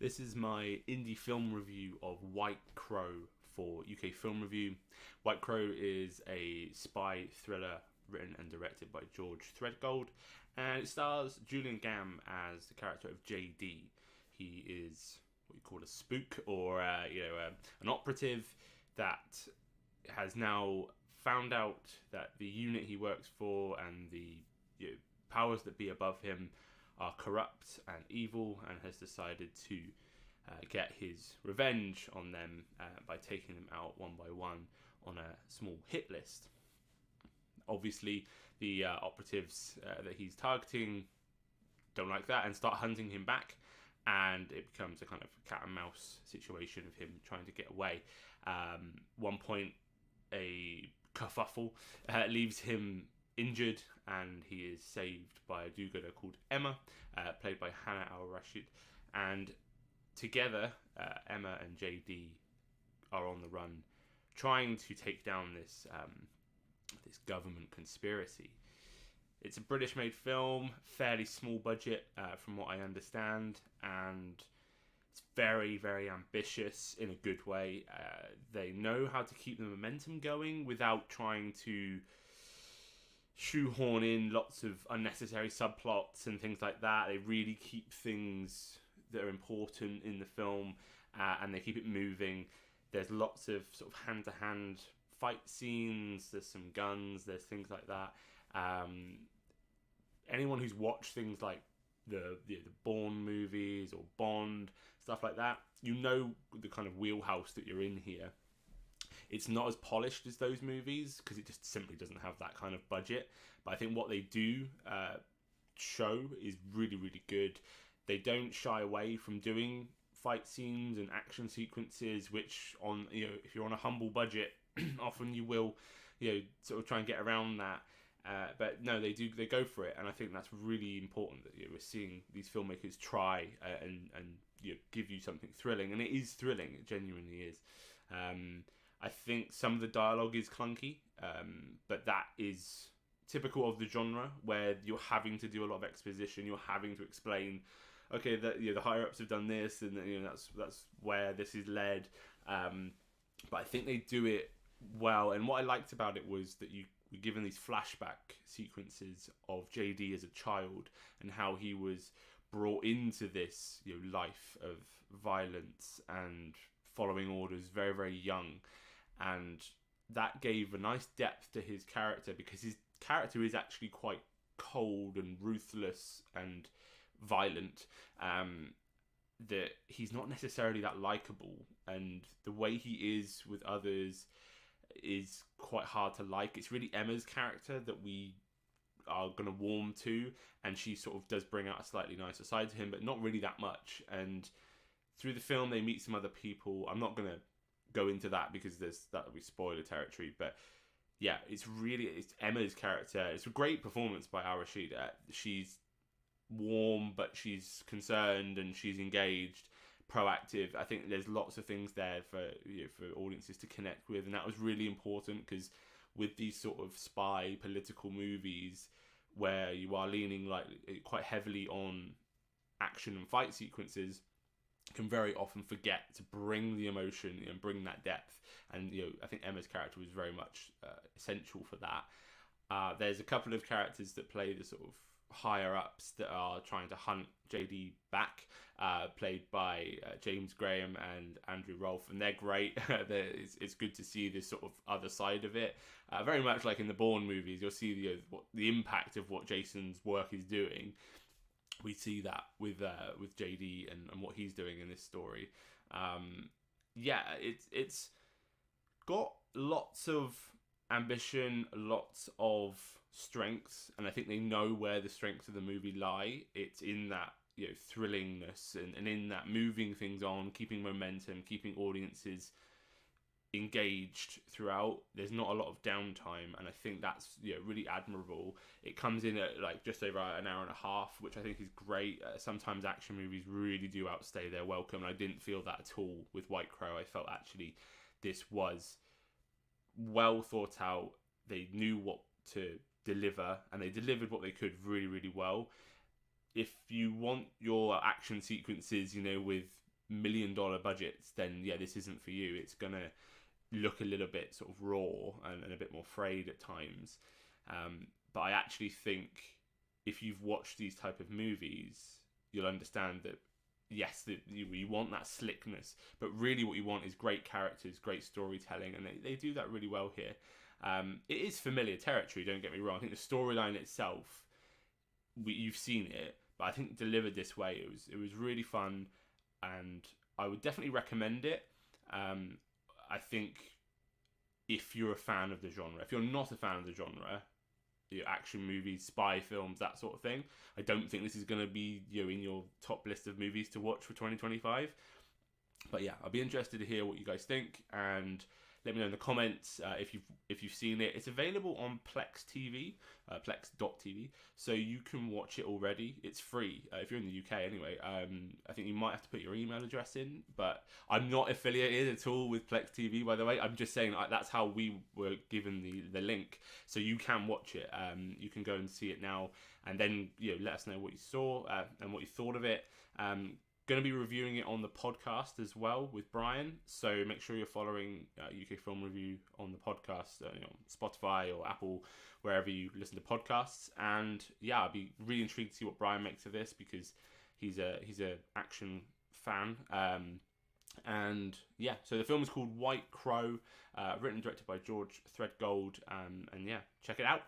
This is my indie film review of White Crow for UK Film Review. White Crow is a spy thriller written and directed by George Threadgold, and it stars Julian Gamm as the character of JD. He is what you call a spook, or an operative that has now found out that the unit he works for and the powers that be above him are corrupt and evil, and has decided to get his revenge on them by taking them out one by one on a small hit list. Obviously, the operatives that he's targeting don't like that and start hunting him back, and it becomes a kind of cat and mouse situation of him trying to get away. One point, a kerfuffle leaves him injured, and he is saved by a do-gooder called Emma, played by Hannah Al-Rashid. And together, Emma and JD are on the run, trying to take down this government conspiracy. It's a British-made film, fairly small budget, from what I understand, and it's very, very ambitious in a good way. They know how to keep the momentum going without trying to shoehorn in lots of unnecessary subplots and things like that. They really keep things that are important in the film, and they keep it moving. There's lots of sort of hand-to-hand fight scenes, there's some guns, there's things like that. Anyone who's watched things like the Bourne movies or Bond, stuff like that, you know the kind of wheelhouse that you're in here. It's not as polished as those movies because it just simply doesn't have that kind of budget. But I think what they do show is really, really good. They don't shy away from doing fight scenes and action sequences, which if you're on a humble budget, often you will, sort of try and get around that. But no, they go for it, and I think that's really important that we're seeing these filmmakers try and give you something thrilling, and it is thrilling. It genuinely is. I think some of the dialogue is clunky, but that is typical of the genre, where you're having to do a lot of exposition. You're having to explain, okay, that the higher ups have done this, and that's where this is led. But I think they do it well. And what I liked about it was that you were given these flashback sequences of JD as a child and how he was brought into this life of violence and following orders very, very young. And that gave a nice depth to his character, because his character is actually quite cold and ruthless and violent. That he's not necessarily that likable, and the way he is with others is quite hard to like. It's really Emma's character that we are going to warm to, and she sort of does bring out a slightly nicer side to him, but not really that much. And through the film they meet some other people. I'm not going to go into that because that would be spoiler territory, but yeah, it's Emma's character. It's a great performance by Al-Rashid. She's warm, but she's concerned, and she's engaged, proactive. I think there's lots of things there for audiences to connect with, and that was really important, because with these sort of spy political movies where you are leaning quite heavily on action and fight sequences, can very often forget to bring the emotion and bring that depth. And I think Emma's character was very much essential for that. There's a couple of characters that play the sort of higher ups that are trying to hunt JD back, played by James Graham and Andrew Rolfe, and they're great. It's good to see this sort of other side of it. Very much like in the Bourne movies, you'll see the impact of what Jason's work is doing. We see that with JD and what he's doing in this story. It's got lots of ambition, lots of strengths, and I think they know where the strengths of the movie lie. It's in that thrillingness and in that moving things on, keeping momentum, keeping audiences engaged throughout. There's not a lot of downtime, and I think that's really admirable. It comes in at just over an hour and a half, which I think is great. Sometimes action movies really do outstay their welcome, and I didn't feel that at all with White Crow. I felt actually this was well thought out. They knew what to deliver, and they delivered what they could really, really well. If you want your action sequences, with $1 million budgets, then yeah, this isn't for you. It's gonna look a little bit sort of raw and a bit more frayed at times. But I actually think if you've watched these type of movies, you'll understand that yes, that you want that slickness, but really what you want is great characters, great storytelling, and they do that really well here. It is familiar territory, don't get me wrong. I think the storyline itself, you've seen it, but I think delivered this way, it was really fun, and I would definitely recommend it. I think if you're a fan of the genre, if you're not a fan of the genre, action movies, spy films, that sort of thing, I don't think this is going to be in your top list of movies to watch for 2025. But yeah, I'll be interested to hear what you guys think, and let me know in the comments if you've seen it. It's available on Plex TV, plex.tv, so you can watch it already. It's free if you're in the UK anyway. I think you might have to put your email address in, but I'm not affiliated at all with Plex TV, by the way. I'm just saying that's how we were given the link, so you can watch it. You can go and see it now, and then let us know what you saw and what you thought of it. Going to be reviewing it on the podcast as well with Brian, so make sure you're following UK Film Review on the podcast, Spotify or Apple, wherever you listen to podcasts. And yeah, I'd be really intrigued to see what Brian makes of this, because he's a action fan. And yeah, so the film is called White Crow, written and directed by George Threadgold, and yeah, check it out.